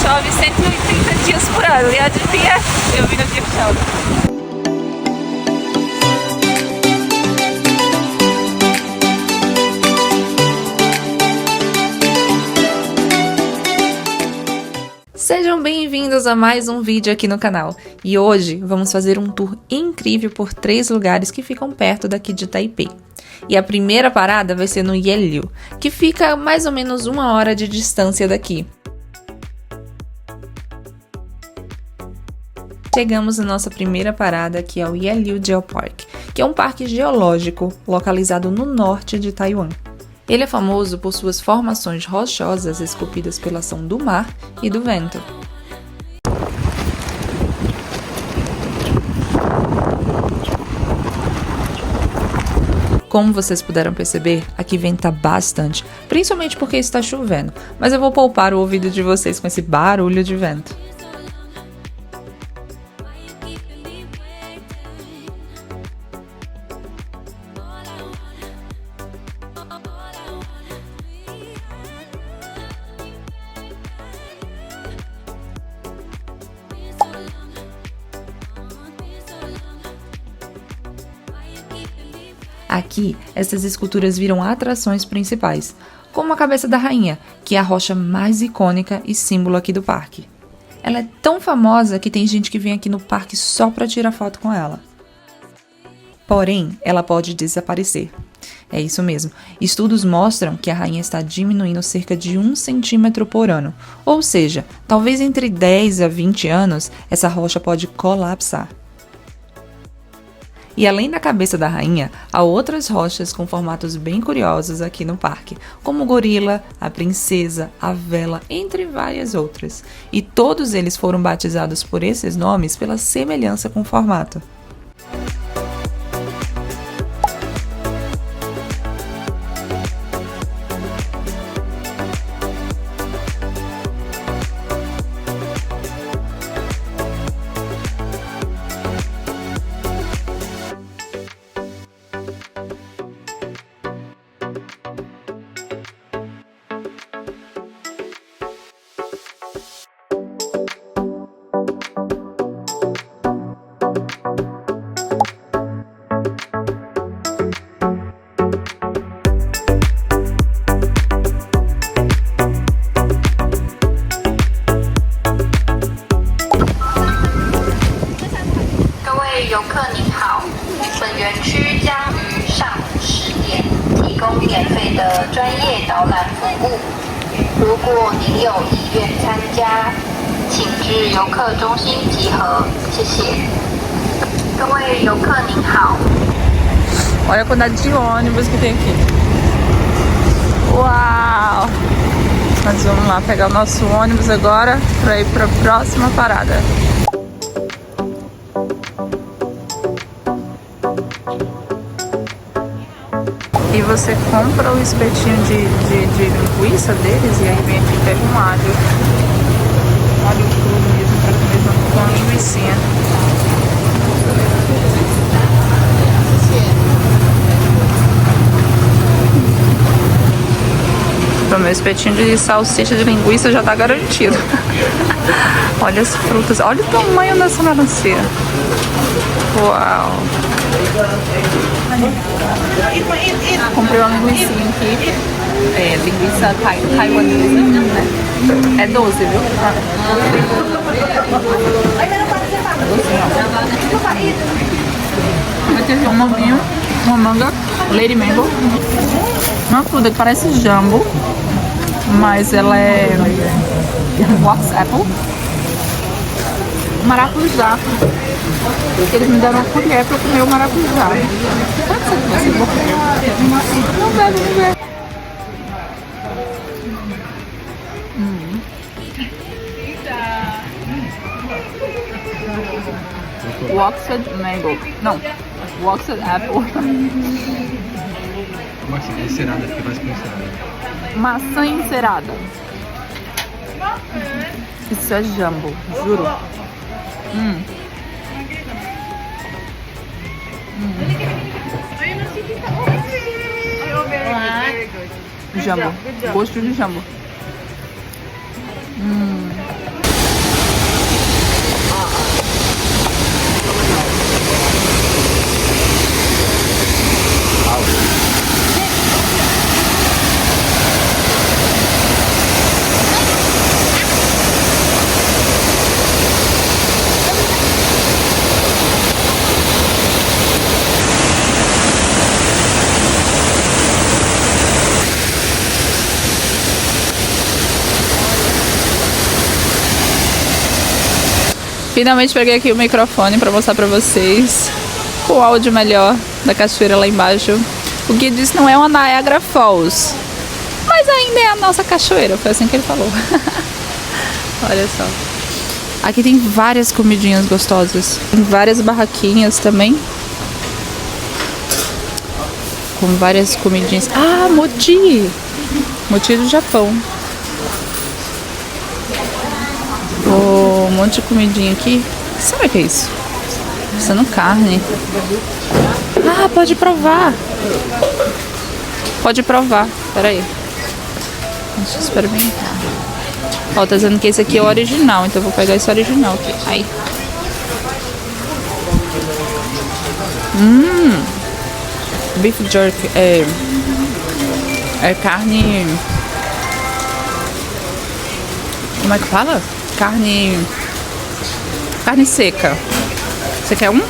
chove 180 dias por ano. E adivinha? Eu vim no dia que chove. Sejam bem-vindos a mais um vídeo aqui no canal. E hoje vamos fazer um tour incrível por 3 lugares que ficam perto daqui de Taipei. E a primeira parada vai ser no Yeliu, que fica mais ou menos 1 hora de distância daqui. Chegamos na nossa primeira parada, que é o Yeliu Geopark, que é um parque geológico localizado no norte de Taiwan. Ele é famoso por suas formações rochosas esculpidas pela ação do mar e do vento. Como vocês puderam perceber, aqui venta bastante, principalmente porque está chovendo, mas eu vou poupar o ouvido de vocês com esse barulho de vento. Aqui, essas esculturas viram atrações principais, como a cabeça da rainha, que é a rocha mais icônica e símbolo aqui do parque. Ela é tão famosa que tem gente que vem aqui no parque só para tirar foto com ela. Porém, ela pode desaparecer. É isso mesmo, estudos mostram que a rainha está diminuindo cerca de 1 centímetro por ano, ou seja, talvez entre 10 a 20 anos, essa rocha pode colapsar. E além da cabeça da rainha, há outras rochas com formatos bem curiosos aqui no parque, como o gorila, a princesa, a vela, entre várias outras. E todos eles foram batizados por esses nomes pela semelhança com o formato. Olha a quantidade de ônibus que tem aqui. Uau! Nós vamos lá pegar o nosso ônibus agora para ir para a próxima parada. E você compra o espetinho de linguiça deles e aí vem aqui e pega um alho. Um alho cru mesmo, para comer junto com a linguicinha. O meu espetinho de salsicha de linguiça já tá garantido. Olha as frutas, olha o tamanho dessa melancia. Uau! Comprei uma linguiça aqui. É, linguiça taiwanesa, né? É doce, viu? Vai ter aqui um manguinho, uma manga, Lady Mango. Uma fruta que parece jambo, mas ela é wax apple. Maracujá. Eles me deram uma colher pra eu comer o maracujá. Pode ser que você vou comer. Não bebe, não bebe. Waxed mango. Não, waxed apple. Maçã encerada, fica mais com encerada. Maçã encerada. Isso é jambo, juro. Jambo, gosto de jambo. Finalmente peguei aqui o microfone para mostrar para vocês o áudio melhor da cachoeira lá embaixo. O guia disse que não é uma Niagara Falls, mas ainda é a nossa cachoeira, foi assim que ele falou. Olha só. Aqui tem várias comidinhas gostosas. Tem várias barraquinhas também. Com várias comidinhas. Ah, mochi! Mochi do Japão. Oh, um monte de comidinha aqui. O que será que é isso? Pensando carne. Ah, pode provar. Pode provar. Pera aí. Deixa eu experimentar. Ó, tá dizendo que esse aqui é o original, então eu vou pegar esse original aqui. Aí. Beef jerky é carne. Como é que fala? Carne seca. Você quer um?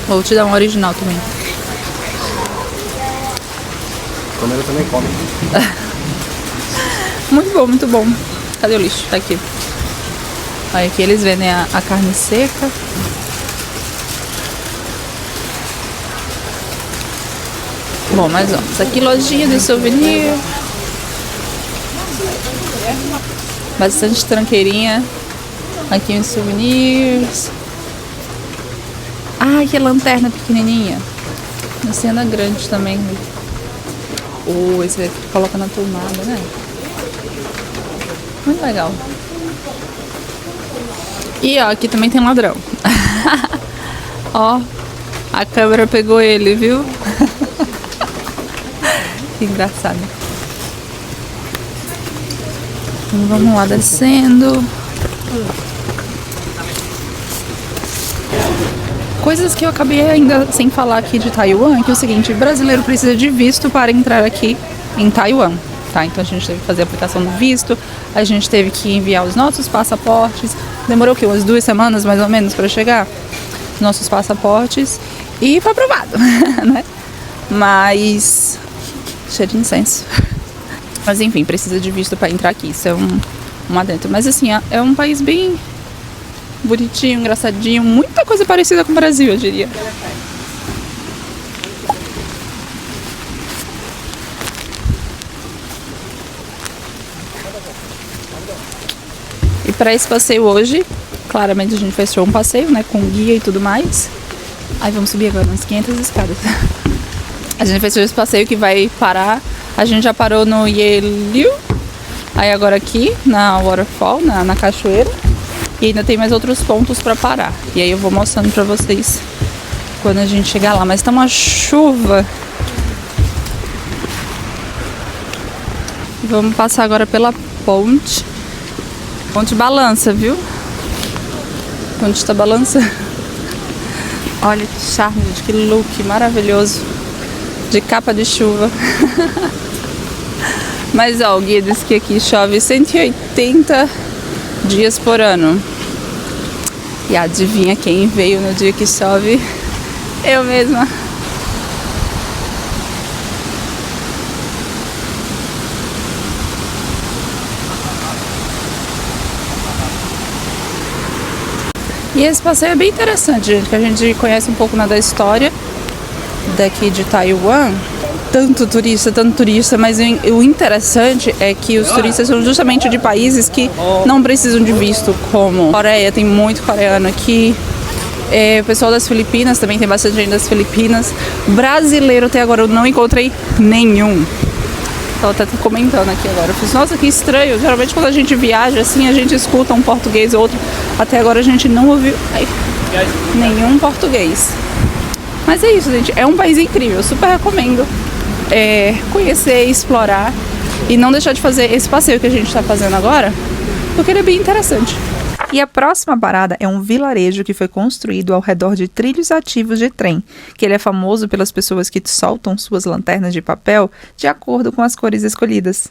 Vou te dar um original também. Câmera também come. Muito bom, muito bom. Cadê o lixo? Tá aqui. Olha, aqui eles vendem a carne seca. Bom, mas ó, isso aqui lojinha de souvenir. Bastante tranqueirinha. Aqui uns souvenirs. Ah, que lanterna pequenininha. Uma cena grande também. Esse aqui coloca na tomada, né? Muito legal. E ó, aqui também tem ladrão. Ó, a câmera pegou ele, viu? Que engraçado. Então vamos lá descendo. Coisas que eu acabei ainda sem falar aqui de Taiwan, que é o seguinte: brasileiro precisa de visto para entrar aqui em Taiwan, tá? Então a gente teve que fazer a aplicação do visto, a gente teve que enviar os nossos passaportes. Demorou o quê? Umas 2 semanas mais ou menos para chegar nossos passaportes e foi aprovado, né? Mas cheio de incenso. Mas enfim, precisa de visto para entrar aqui, isso é um adentro. Mas assim, é um país bem bonitinho, engraçadinho, muita coisa parecida com o Brasil, eu diria. E para esse passeio hoje, claramente a gente fechou um passeio, né, com guia e tudo mais. Aí vamos subir agora umas 500 escadas. A gente fechou esse passeio que vai parar. A gente já parou no Yeliu. Aí agora aqui na Waterfall, na cachoeira. E ainda tem mais outros pontos para parar. E aí eu vou mostrando para vocês quando a gente chegar lá. Mas tá uma chuva. Vamos passar agora pela ponte. Ponte balança, viu? A ponte tá balançando. Olha que charme, gente, que look maravilhoso. De capa de chuva. Mas ó, o guia disse que aqui chove 180 dias por ano. E adivinha quem veio no dia que chove? Eu mesma. E esse passeio é bem interessante, gente, que a gente conhece um pouco, né, da história daqui de Taiwan. Tanto turista, mas o interessante é que os turistas são justamente de países que não precisam de visto, como Coreia, tem muito coreano aqui. O pessoal das Filipinas, também tem bastante gente das Filipinas. Brasileiro até agora eu não encontrei nenhum. Ela tá comentando aqui agora. Eu fiz, nossa, que estranho. Geralmente quando a gente viaja assim, a gente escuta um português ou outro. Até agora a gente não ouviu nenhum português. Mas é isso, gente. É um país incrível. Eu super recomendo conhecer, explorar e não deixar de fazer esse passeio que a gente está fazendo agora, porque ele é bem interessante. E a próxima parada é um vilarejo que foi construído ao redor de trilhos ativos de trem, que ele é famoso pelas pessoas que soltam suas lanternas de papel de acordo com as cores escolhidas.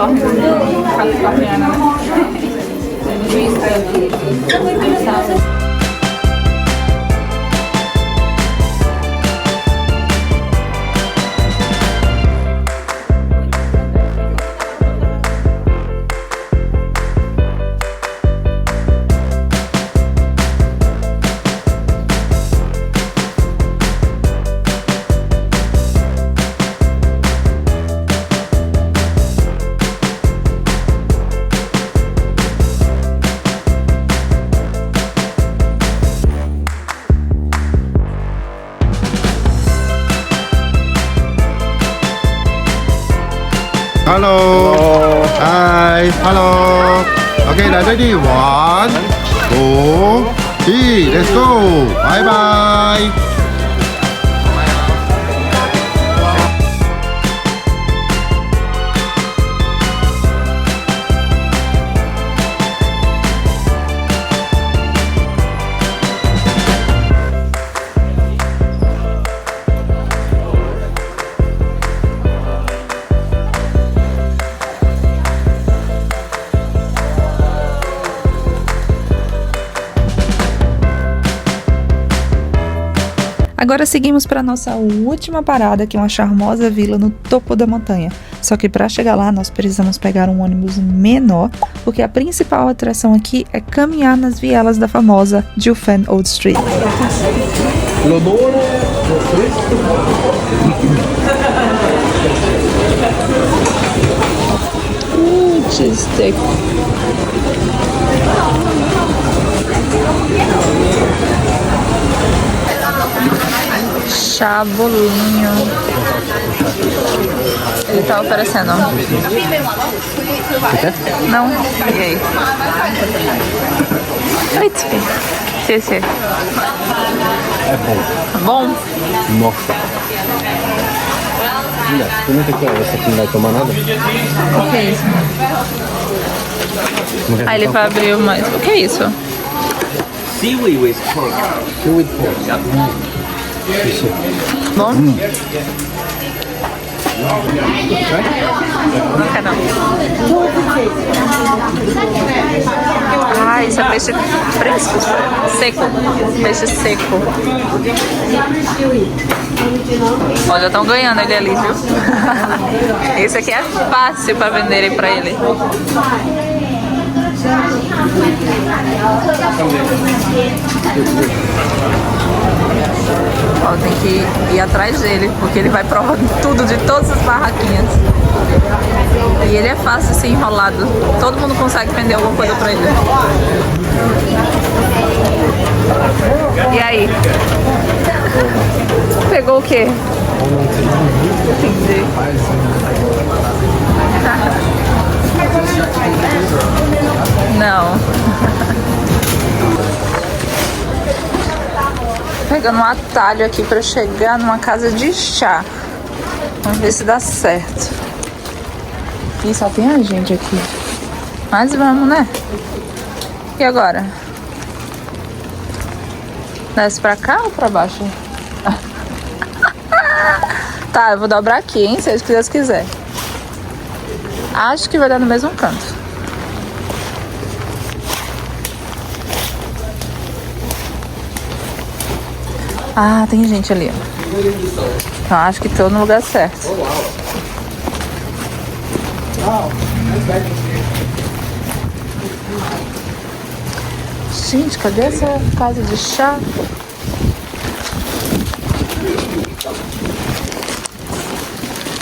unicórnio. Capricorniana, né? Hello. Hi. Hello. Okay, ready? 1, 2, 3. Let's go. Bye bye. Agora seguimos para nossa última parada, que é uma charmosa vila no topo da montanha. Só que para chegar lá nós precisamos pegar um ônibus menor, porque a principal atração aqui é caminhar nas vielas da famosa Jiufen Old Street. Cheesesteak. Chá, bolinho. Ele tá oferecendo. Não? E aí? Sim. É bom. Bom? Nossa. Olha, experimenta aqui, ó. Essa aqui não vai tomar nada. O que é isso? Aí ele vai abrir mais. O que é isso? Seaweed with pork. Seaweed pork. Isso. Bom? Não quer não. Ah, isso é peixe fresco, seco. Peixe seco. Olha, estão ganhando ele ali, viu? Esse aqui é fácil para venderem para ele. Ó, tem que ir atrás dele, porque ele vai provando tudo de todas as barraquinhas. E ele é fácil ser enrolado. Todo mundo consegue vender alguma coisa pra ele. E aí? Pegou o quê? Entendi. Não. Pegando um atalho aqui pra chegar numa casa de chá. Vamos ver se dá certo. Ih, só tem a gente aqui. Mas vamos, né? E agora? Desce pra cá ou pra baixo? Tá, eu vou dobrar aqui, hein? Se Deus quiser. Acho que vai dar no mesmo canto. Ah, tem gente ali, ó. Então acho que tô no lugar certo. Gente, cadê essa casa de chá?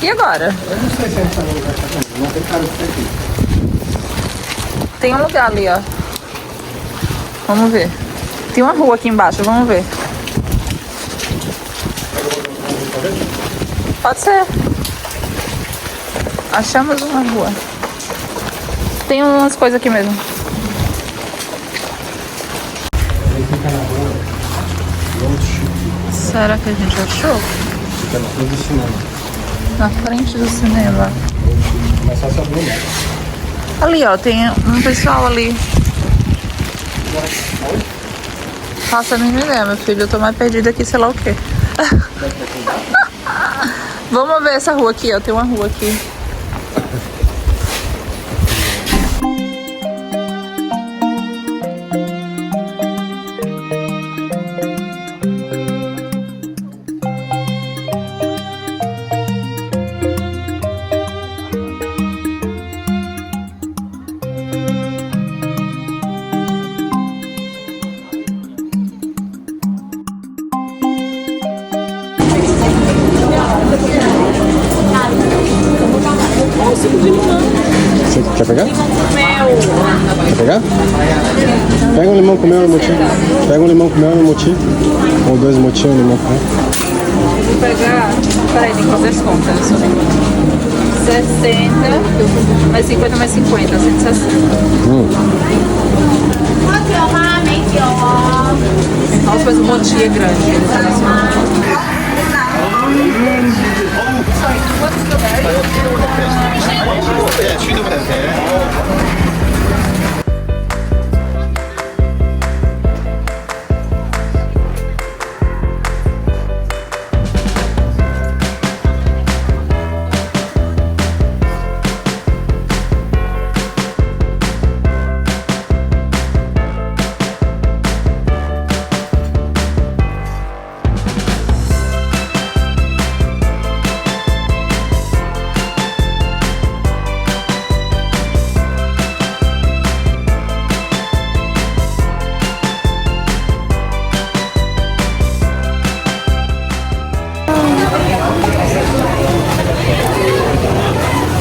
E agora? Eu não sei se essa lugar tá também. Não tem cara disso aqui. Tem um lugar ali, ó. Vamos ver. Tem uma rua aqui embaixo, vamos ver. Pode ser. Achamos uma rua. Tem umas coisas aqui mesmo. Será que a gente achou? Fica na frente do cinema. Na frente do cinema. Começar a se abrir, né? Ali, ó, tem um pessoal ali. Faça a mínima ideia, meu filho. Eu tô mais perdida aqui, sei lá o quê. Vamos ver essa rua aqui, ó. Tem uma rua aqui. Quer pegar? Pega um limão com mel e mochi. Pega um limão com mel e mochi. Ou 2 mochi e um limão com mel. Vou pegar. Peraí, tem que fazer as contas. 60 mais 50 mais 50, 160. Nossa, mas o mochi é grande. Ele tá nesse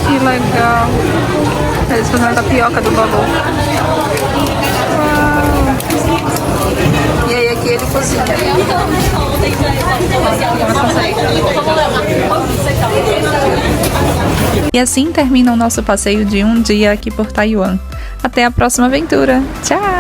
Que legal. Eles fazendo a tapioca do Babu. E aí aqui ele cozinha. E assim termina o nosso passeio de um dia aqui por Taiwan. Até a próxima aventura. Tchau!